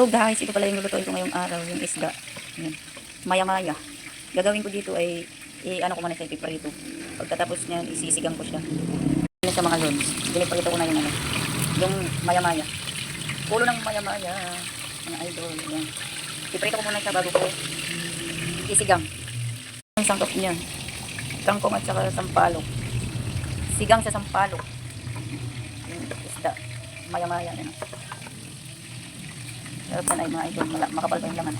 So guys, ito pala yung lulutuin ko ngayong araw, yung isda. Yan. Maya-maya. Gagawin ko dito ay ano ko muna siya, ipiprito. Pagkatapos niyan, isisigang ko siya. Ano sa mga lods. Piniprito ko na yung ano. Yung maya-maya. Ulo ng maya-maya. Mga idol. Yan. Iprito ko muna siya bago ko isigang. Ang sangkap niya. Kangkong at saka sampalok. Sigang sa sampalok. Yung isda. Maya-maya. Yan. Sarap na ay mga idol, makapal pa yung laman.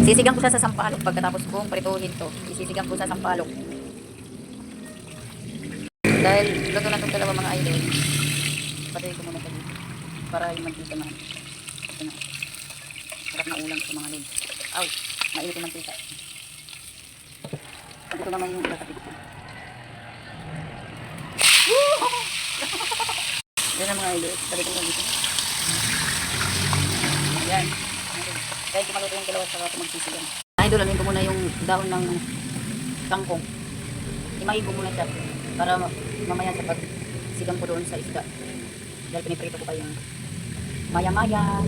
Sisigang ko siya sa sampalok pagkatapos kong prituhin to. Isisigang ko sa sampalok. Dahil luto na itong dalawa mga idol, patuloy ko muna ito dito para yung mantika na. Ito na. Sarap na ulam sa mga lods. Aw, mainit yung mantika. Pag ito naman yung kakapit ko. Yan ang mga idol. Sabi ko lang dito. Ayan. Dahil kumaluto yung dalawa sa ako magsisigang. Idol, anuin ko muna yung dahon ng kangkong. Imahin ko muna siya para mamaya sa pagsigang ko doon sa isda. Dahil piniprito ko pa yung maya-maya.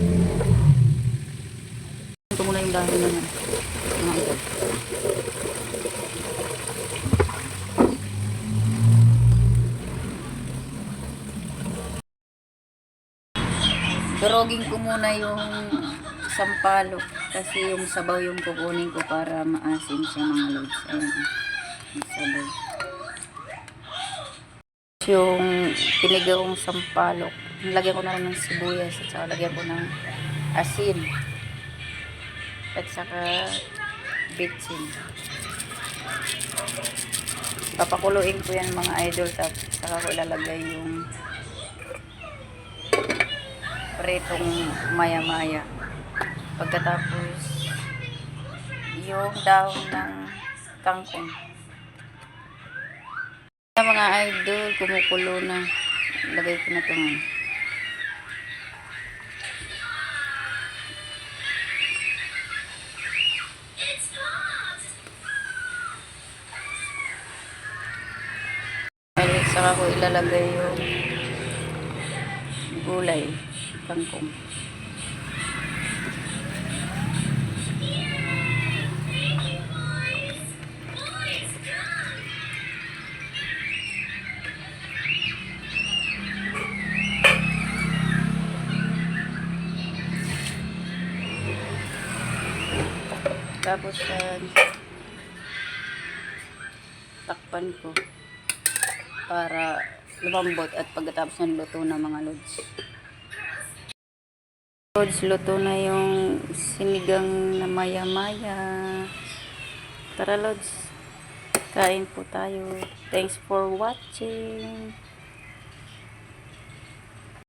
Anuin ko muna yung dahon ng mga idol. Durogin ko muna yung sampalok kasi yung sabaw yung kukunin ko para maasim siya mga lods. Ayan, yung sabaw. Yung pinigawang sampalok, lagyan ko na rin ng sibuyas at saka lagyan ko ng asin at saka bitsin. Papakuluin ko yan mga idol, tapos saka ko ilalagay yung pritong maya-maya. Pagkatapos yung dahon ng kangkong. Mga idol, kumukulo na. Lagay ko na ito ngayon. Saka ko ilalagay yung gulay, kangkong. Tapos takpan ko para lumambot at pagkatapos ng luto na mga lods. Lods, luto na yung sinigang na maya-maya. Tara lods, kain po tayo. Thanks for watching.